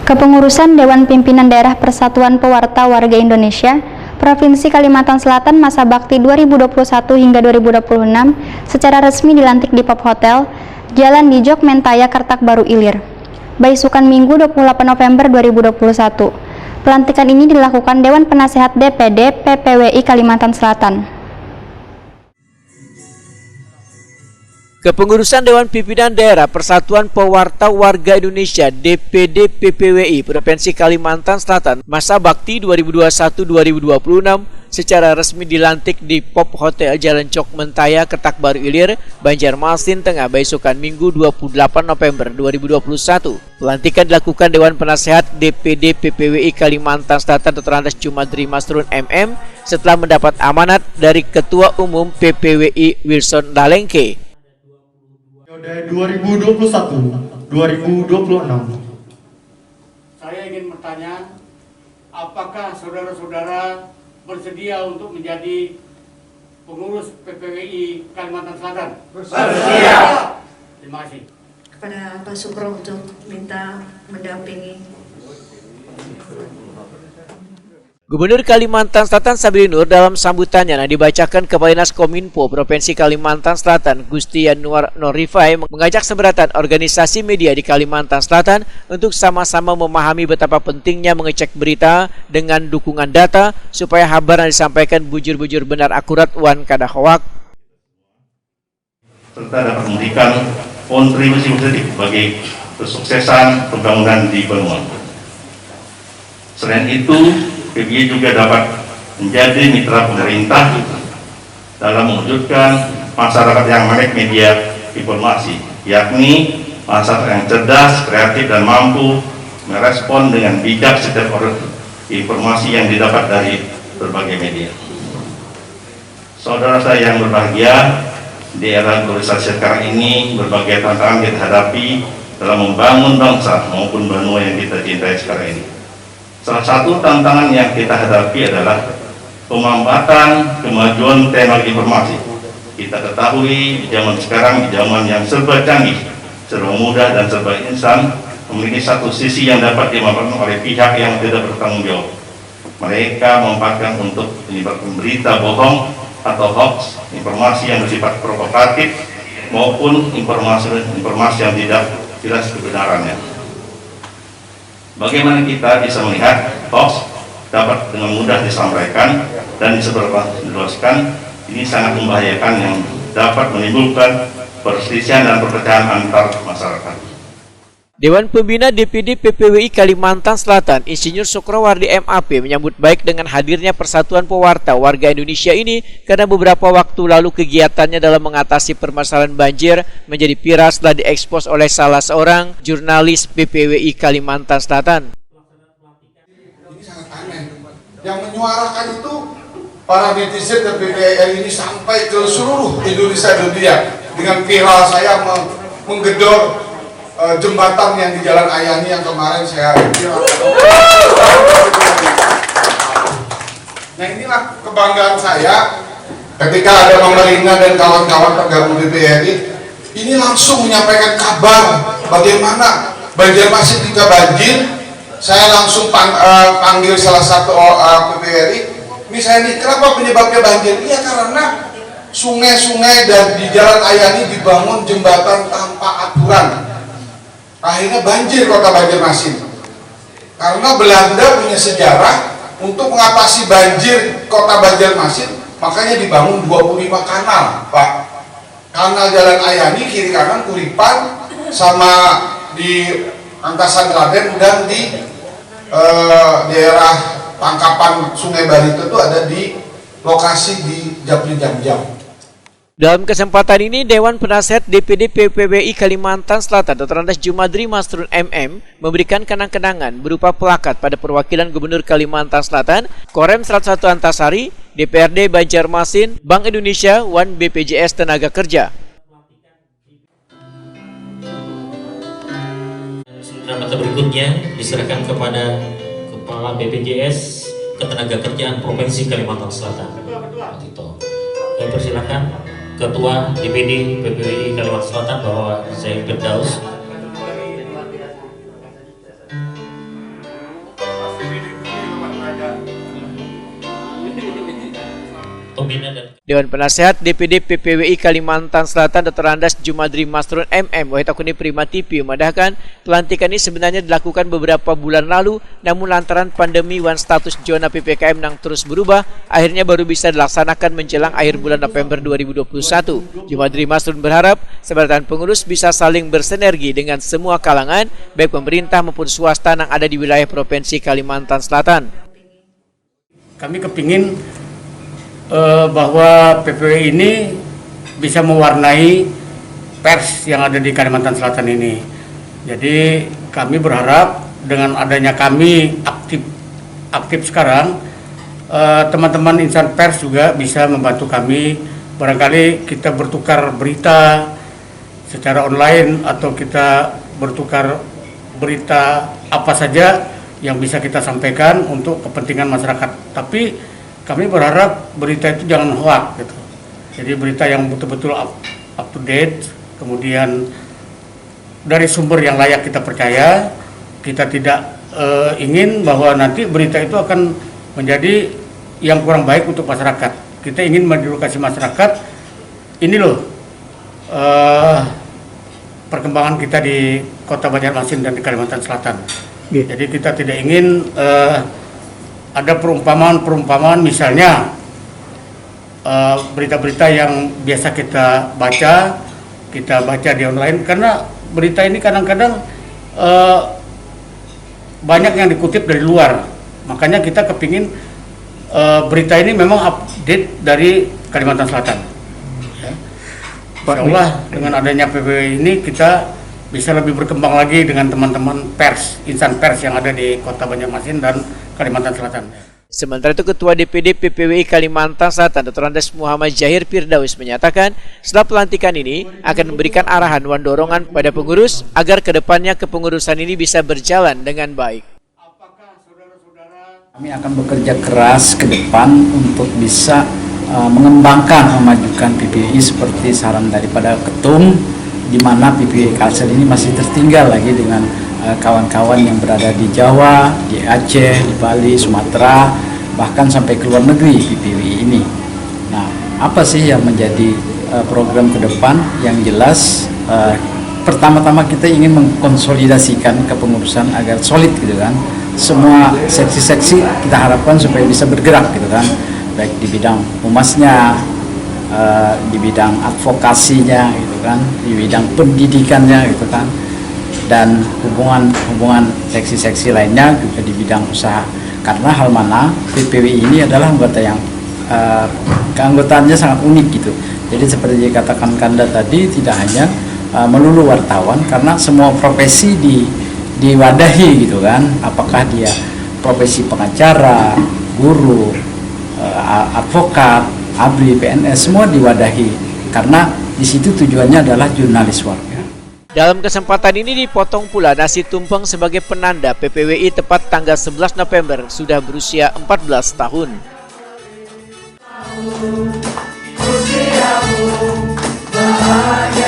Kepengurusan Dewan Pimpinan Daerah Persatuan Pewarta Warga Indonesia Provinsi Kalimantan Selatan masa bakti 2021 hingga 2026 secara resmi dilantik di Pop Hotel, Jalan Dijok Mentaya, Kertak Baru Ilir, Baisukan Minggu 28 November 2021. Pelantikan ini dilakukan Dewan Penasehat DPD PPWI Kalimantan Selatan. Kepengurusan Dewan Pimpinan Daerah Persatuan Pewarta Warga Indonesia DPD PPWI Provinsi Kalimantan Selatan masa bakti 2021-2026 secara resmi dilantik di Pop Hotel Jalan Cok Mentaya, Kertak Baru Ilir, Banjarmasin Tengah, Baisukan Minggu 28 November 2021. Pelantikan dilakukan Dewan Penasehat DPD PPWI Kalimantan Selatan Dr. Andes Jumadri Masrun MM setelah mendapat amanat dari Ketua Umum PPWI Wilson Dalengke. 2021-2026. Saya ingin bertanya, apakah saudara-saudara bersedia untuk menjadi pengurus PPWI Kalimantan Selatan? Bersedia. Terima kasih. Kepada Pak Sukro untuk minta mendampingi. Gubernur Kalimantan Selatan Sabri Nur dalam sambutannya yang dibacakan Kepala Dinas Kominfo Provinsi Kalimantan Selatan Gusti Yanuar Norifai mengajak seberatan organisasi media di Kalimantan Selatan untuk sama-sama memahami betapa pentingnya mengecek berita dengan dukungan data supaya kabar yang disampaikan bujur-bujur benar akurat wan kada hoak. Serta dapat memberikan kontribusi positif bagi kesuksesan pembangunan di Benua. Selain itu, PPWI juga dapat menjadi mitra pemerintah dalam mewujudkan masyarakat yang melek media informasi, yakni masyarakat yang cerdas, kreatif, dan mampu merespon dengan bijak setiap informasi yang didapat dari berbagai media. Saudara saya yang berbahagia, di era globalisasi sekarang ini berbagai tantangan kita hadapi dalam membangun bangsa maupun benua yang kita cintai sekarang ini. Salah satu tantangan yang kita hadapi adalah pemambatan kemajuan teknologi informasi. Kita ketahui di zaman sekarang, di zaman yang serba canggih, serba mudah dan serba instan, memiliki satu sisi yang dapat dimanfaatkan oleh pihak yang tidak bertanggung jawab. Mereka memanfaatkan untuk menyebarkan berita bohong atau hoax, informasi yang bersifat provokatif maupun informasi yang tidak jelas kebenarannya. Bagaimana kita bisa melihat hoax dapat dengan mudah disampaikan dan disebarluaskan, ini sangat membahayakan yang dapat menimbulkan perselisihan dan perpecahan antar masyarakat. Dewan Pembina DPD PPWI Kalimantan Selatan Insinyur Sukrowardi MAP menyambut baik dengan hadirnya Persatuan Pewarta Warga Indonesia ini karena beberapa waktu lalu kegiatannya dalam mengatasi permasalahan banjir menjadi viral setelah diekspos oleh salah seorang jurnalis PPWI Kalimantan Selatan. Ini sangat aneh. Yang menyuarakan itu para netizen dan PPWI ini sampai ke seluruh Indonesia dunia dengan viral saya menggedor jembatan yang di Jalan Ayani yang kemarin saya viral. Nah, inilah kebanggaan saya ketika ada pemerintah dan kawan-kawan tergabung di PPWI ini langsung menyampaikan kabar bagaimana Banjarmasin ketika banjir. Saya langsung panggil salah satu PPWI. Ini saya nih, kenapa penyebabnya banjir? Iya, karena sungai-sungai dan di Jalan Ayani dibangun jembatan tanpa aturan. Akhirnya banjir kota Banjarmasin. Karena Belanda punya sejarah untuk mengatasi banjir kota Banjarmasin, makanya dibangun 25 kanal, Pak. Kanal Jalan Ayani, kiri kanan Kuripan, sama di Angkasan Klaten, dan di daerah tangkapan Sungai Barito itu ada di lokasi di Japri Jam-Jam. Dalam kesempatan ini, Dewan Penasehat DPD PPWI Kalimantan Selatan Dr. Andes Jumadri Masrun MM memberikan kenang-kenangan berupa plakat pada perwakilan Gubernur Kalimantan Selatan, Korem 101 Antasari, DPRD Banjarmasin, Bank Indonesia, Wan BPJS Tenaga Kerja. Rapat berikutnya diserahkan kepada Kepala BPJS Ketenagakerjaan Provinsi Kalimantan Selatan. Saya persilakan Ketua DPD PPWI Kalimantan Selatan Bapak Zaid Firdaus. Pembina dan Dewan Penasehat DPD PPWI Kalimantan Selatan Dr. Andas Jumadri Masrun MM Wahitakuni Primati memadahkan pelantikan ini sebenarnya dilakukan beberapa bulan lalu, namun lantaran pandemi wan status zona PPKM yang terus berubah, akhirnya baru bisa dilaksanakan menjelang akhir bulan November 2021. Jumadri Masrun berharap sebaratan pengurus bisa saling bersinergi dengan semua kalangan, baik pemerintah maupun swasta yang ada di wilayah Provinsi Kalimantan Selatan. Kami kepingin bahwa PPWI ini bisa mewarnai pers yang ada di Kalimantan Selatan ini. Jadi kami berharap dengan adanya kami aktif sekarang, teman-teman insan pers juga bisa membantu kami. Barangkali kita bertukar berita secara online atau kita bertukar berita apa saja yang bisa kita sampaikan untuk kepentingan masyarakat. Tapi kami berharap berita itu jangan hoax gitu. Jadi berita yang betul-betul up to date, kemudian dari sumber yang layak kita percaya. Kita tidak ingin bahwa nanti berita itu akan menjadi yang kurang baik untuk masyarakat. Kita ingin mengedukasi masyarakat. Ini loh perkembangan kita di Kota Banjarmasin dan di Kalimantan Selatan. Jadi kita tidak ingin ada perumpamaan misalnya berita-berita yang biasa kita baca di online, karena berita ini kadang-kadang banyak yang dikutip dari luar. Makanya kita kepingin berita ini memang update dari Kalimantan Selatan. Ya. Insya Allah dengan adanya PPWI ini kita bisa lebih berkembang lagi dengan teman-teman pers, insan pers yang ada di Kota Banjarmasin dan Kalimantan Selatan. Sementara itu Ketua DPD PPWI Kalimantan Selatan Dr. Andas Muhammad Zahir Firdaus menyatakan setelah pelantikan ini akan memberikan arahan dan dorongan pada pengurus agar kedepannya kepengurusan ini bisa berjalan dengan baik. Kami akan bekerja keras ke depan untuk bisa mengembangkan, memajukan PPWI seperti saran daripada Ketum, di mana PPWI Kalsel ini masih tertinggal lagi dengan kawan-kawan yang berada di Jawa, di Aceh, di Bali, Sumatera, bahkan sampai ke luar negeri PPWI ini. Nah, apa sih yang menjadi program ke depan? Yang jelas, pertama-tama kita ingin mengkonsolidasikan kepengurusan agar solid gitu kan. Semua seksi-seksi kita harapkan supaya bisa bergerak gitu kan, baik di bidang humasnya, di bidang advokasinya gitu kan, di bidang pendidikannya gitu kan, dan hubungan seksi-seksi lainnya juga di bidang usaha. Karena hal mana PPWI ini adalah anggota yang keanggotaannya sangat unik gitu. Jadi seperti dikatakan Kanda tadi, tidak hanya melulu wartawan, karena semua profesi diwadahi gitu kan. Apakah dia profesi pengacara, guru, advokat, ABRI, PNS, semua diwadahi. Karena di situ tujuannya adalah jurnalis warga. Dalam kesempatan ini dipotong pula nasi tumpeng sebagai penanda PPWI tepat tanggal 11 November sudah berusia 14 tahun. Usiamu bahagia.